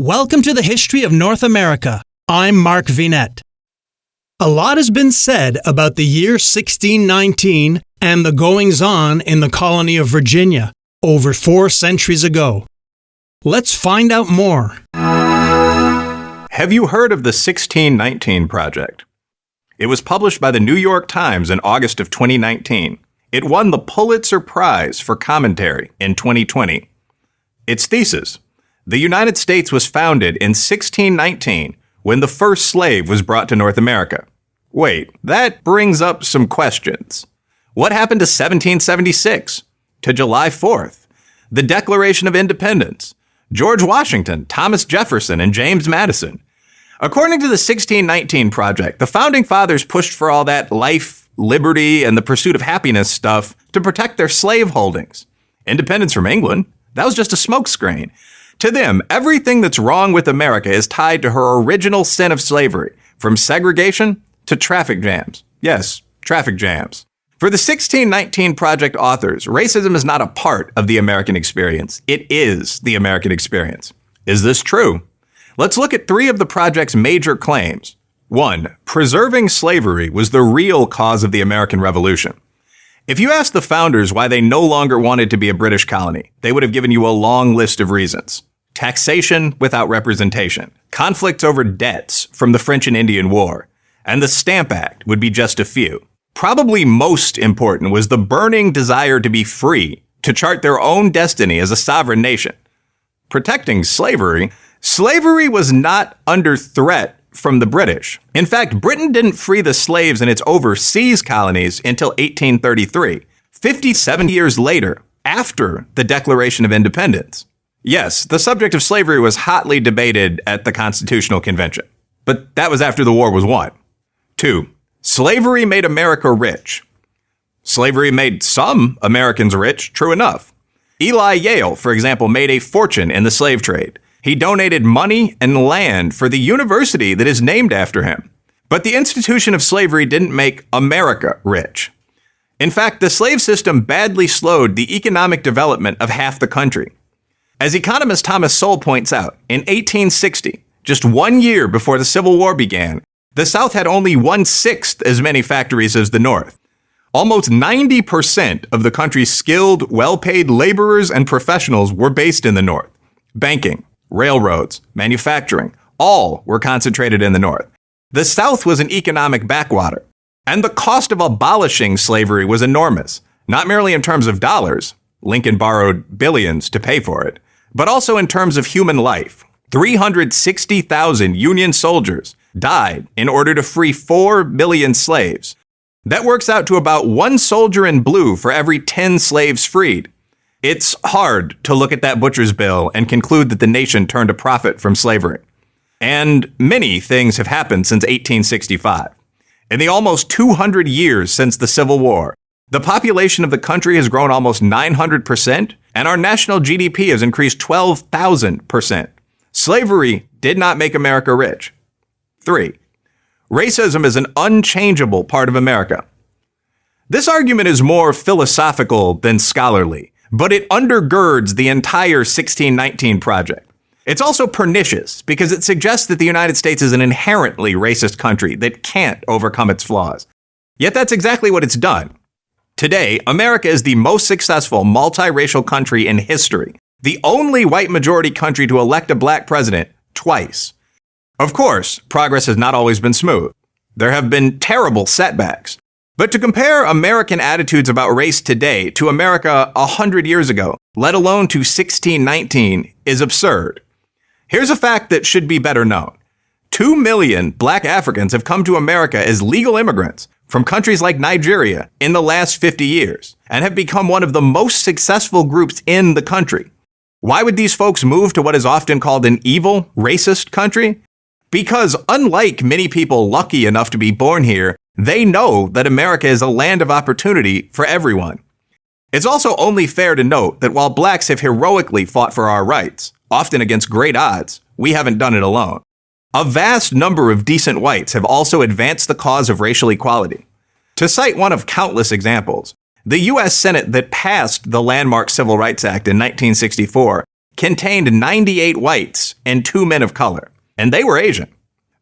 Welcome to the History of North America. I'm Mark Vinette. A lot has been said about the year 1619 and the goings-on in the colony of Virginia over 4 centuries ago. Let's find out more. Have you heard of the 1619 Project? It was published by the New York Times in August of 2019. It won the Pulitzer Prize for Commentary in 2020. Its thesis: the United States was founded in 1619 when the first slave was brought to North America. Wait, that brings up some questions. What happened to 1776? To July 4th? The Declaration of Independence? George Washington, Thomas Jefferson, and James Madison? According to the 1619 Project, the Founding Fathers pushed for all that life, liberty, and the pursuit of happiness stuff to protect their slave holdings. Independence from England? That was just a smokescreen. To them, everything that's wrong with America is tied to her original sin of slavery, from segregation to traffic jams. Yes, traffic jams. For the 1619 Project authors, racism is not a part of the American experience. It is the American experience. Is this true? Let's look at 3 of the project's major claims. 1. Preserving slavery was the real cause of the American Revolution. If you asked the founders why they no longer wanted to be a British colony, they would have given you a long list of reasons. Taxation without representation, conflicts over debts from the French and Indian War, and the Stamp Act would be just a few. Probably most important was the burning desire to be free, to chart their own destiny as a sovereign nation. Protecting slavery was not under threat from the British. In fact, Britain didn't free the slaves in its overseas colonies until 1833, 57 years later, after the Declaration of Independence. Yes, the subject of slavery was hotly debated at the Constitutional Convention, but that was after the war was won. 2. Slavery made America rich. Slavery made some Americans rich, true enough. Eli Yale, for example, made a fortune in the slave trade. He donated money and land for the university that is named after him. But the institution of slavery didn't make America rich. In fact, the slave system badly slowed the economic development of half the country. As economist Thomas Sowell points out, in 1860, just 1 year before the Civil War began, the South had only 1/6 as many factories as the North. Almost 90% of the country's skilled, well-paid laborers and professionals were based in the North. Banking, railroads, manufacturing, all were concentrated in the North. The South was an economic backwater, and the cost of abolishing slavery was enormous, not merely in terms of dollars — Lincoln borrowed billions to pay for it — but also in terms of human life. 360,000 Union soldiers died in order to free 4 million slaves. That works out to about 1 soldier in blue for every 10 slaves freed. It's hard to look at that butcher's bill and conclude that the nation turned a profit from slavery. And many things have happened since 1865. In the almost 200 years since the Civil War, the population of the country has grown almost 900%, and our national GDP has increased 12,000%. Slavery did not make America rich. 3. Racism is an unchangeable part of America. This argument is more philosophical than scholarly, but it undergirds the entire 1619 Project. It's also pernicious because it suggests that the United States is an inherently racist country that can't overcome its flaws. Yet that's exactly what it's done. Today, America is the most successful multiracial country in history, the only white majority country to elect a black president twice. Of course, progress has not always been smooth. There have been terrible setbacks. But to compare American attitudes about race today to America 100 years ago, let alone to 1619, is absurd. Here's a fact that should be better known. 2 million black Africans have come to America as legal immigrants from countries like Nigeria in the last 50 years and have become one of the most successful groups in the country. Why would these folks move to what is often called an evil, racist country? Because unlike many people lucky enough to be born here, they know that America is a land of opportunity for everyone. It's also only fair to note that while blacks have heroically fought for our rights, often against great odds, we haven't done it alone. A vast number of decent whites have also advanced the cause of racial equality. To cite one of countless examples, the U.S. Senate that passed the landmark Civil Rights Act in 1964 contained 98 whites and 2 men of color, and they were Asian.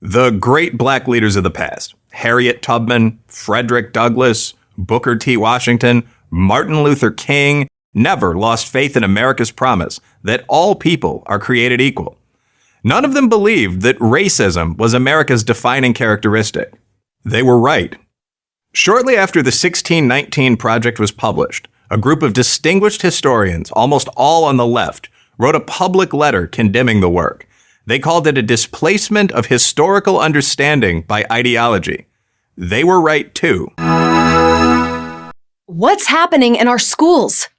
The great black leaders of the past, Harriet Tubman, Frederick Douglass, Booker T. Washington, Martin Luther King, never lost faith in America's promise that all people are created equal. None of them believed that racism was America's defining characteristic. They were right. Shortly after the 1619 Project was published, a group of distinguished historians, almost all on the left, wrote a public letter condemning the work. They called it a displacement of historical understanding by ideology. They were right too. What's happening in our schools?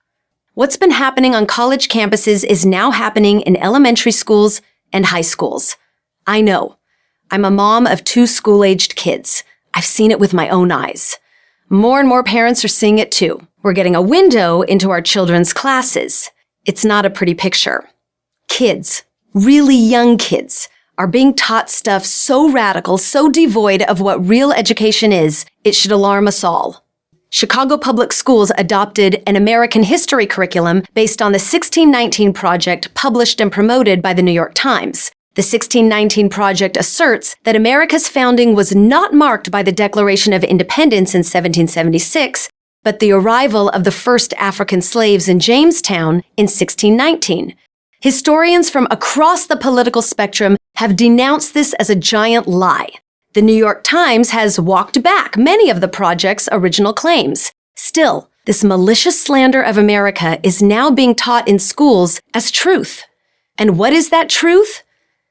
What's been happening on college campuses is now happening in elementary schools and high schools. I know. I'm a mom of 2 school-aged kids. I've seen it with my own eyes. More and more parents are seeing it too. We're getting a window into our children's classes. It's not a pretty picture. Kids, really young kids, are being taught stuff so radical, so devoid of what real education is, it should alarm us all. Chicago Public Schools adopted an American history curriculum based on the 1619 Project published and promoted by the New York Times. The 1619 Project asserts that America's founding was not marked by the Declaration of Independence in 1776, but the arrival of the first African slaves in Jamestown in 1619. Historians from across the political spectrum have denounced this as a giant lie. The New York Times has walked back many of the project's original claims. Still, this malicious slander of America is now being taught in schools as truth. And what is that truth?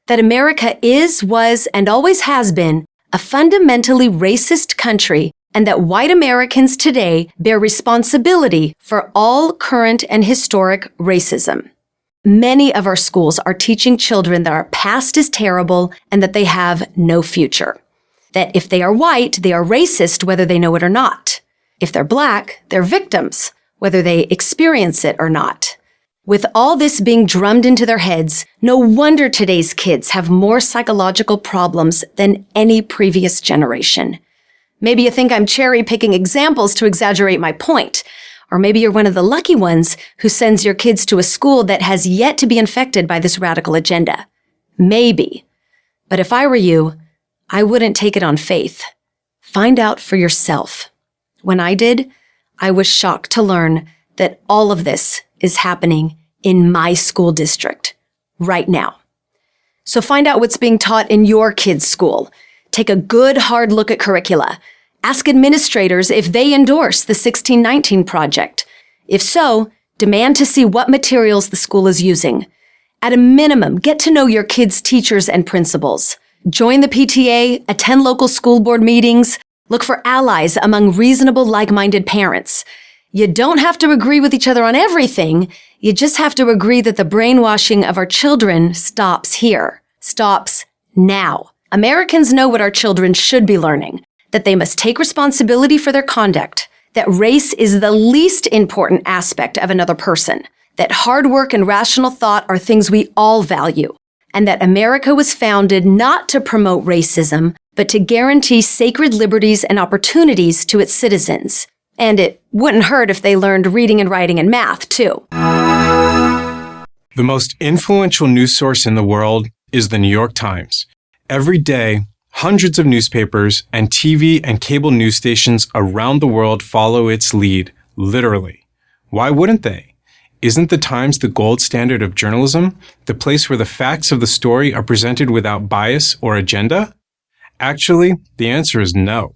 That America is, was, and always has been a fundamentally racist country, and that white Americans today bear responsibility for all current and historic racism. Many of our schools are teaching children that our past is terrible and that they have no future. That if they are white, they are racist whether they know it or not. If they're black, they're victims, whether they experience it or not. With all this being drummed into their heads, no wonder today's kids have more psychological problems than any previous generation. Maybe you think I'm cherry-picking examples to exaggerate my point. Or maybe you're one of the lucky ones who sends your kids to a school that has yet to be infected by this radical agenda. Maybe. But if I were you, I wouldn't take it on faith. Find out for yourself. When I did, I was shocked to learn that all of this is happening in my school district right now. So find out what's being taught in your kid's school. Take a good, hard look at curricula. Ask administrators if they endorse the 1619 Project. If so, demand to see what materials the school is using. At a minimum, get to know your kids' teachers and principals. Join the PTA, attend local school board meetings, look for allies among reasonable, like-minded parents. You don't have to agree with each other on everything. You just have to agree that the brainwashing of our children stops here. Stops now. Americans know what our children should be learning. That they must take responsibility for their conduct. That race is the least important aspect of another person. That hard work and rational thought are things we all value. And that America was founded not to promote racism, but to guarantee sacred liberties and opportunities to its citizens. And it wouldn't hurt if they learned reading and writing and math, too. The most influential news source in the world is the New York Times. Every day, hundreds of newspapers and TV and cable news stations around the world follow its lead, literally. Why wouldn't they? Isn't the Times the gold standard of journalism, the place where the facts of the story are presented without bias or agenda? Actually, the answer is no.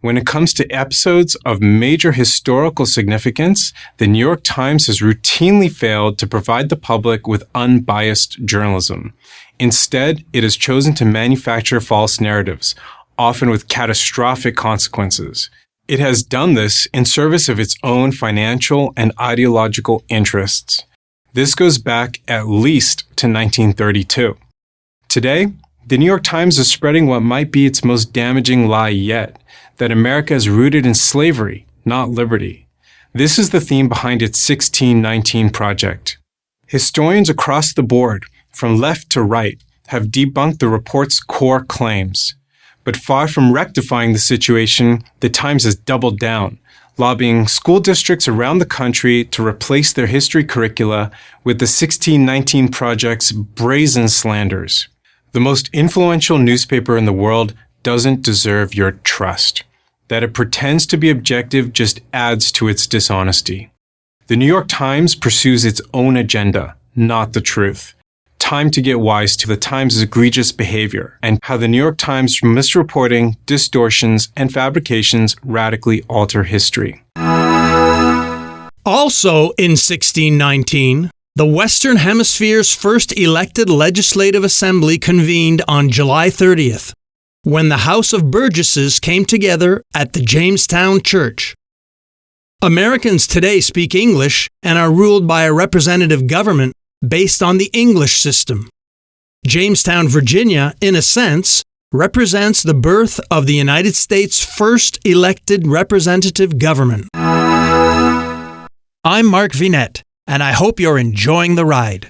When it comes to episodes of major historical significance, the New York Times has routinely failed to provide the public with unbiased journalism. Instead, it has chosen to manufacture false narratives, often with catastrophic consequences. It has done this in service of its own financial and ideological interests. This goes back at least to 1932. Today, the New York Times is spreading what might be its most damaging lie yet, that America is rooted in slavery, not liberty. This is the theme behind its 1619 Project. Historians across the board, from left to right, have debunked the report's core claims. But far from rectifying the situation, the Times has doubled down, lobbying school districts around the country to replace their history curricula with the 1619 Project's brazen slanders. The most influential newspaper in the world doesn't deserve your trust. That it pretends to be objective just adds to its dishonesty. The New York Times pursues its own agenda, not the truth. Time to get wise to the Times' egregious behavior and how the New York Times' misreporting, distortions, and fabrications radically alter history. Also in 1619, the Western Hemisphere's first elected legislative assembly convened on July 30th, when the House of Burgesses came together at the Jamestown Church. Americans today speak English and are ruled by a representative government based on the English system. Jamestown, Virginia, in a sense, represents the birth of the United States' first elected representative government. I'm Mark Vinette, and I hope you're enjoying the ride.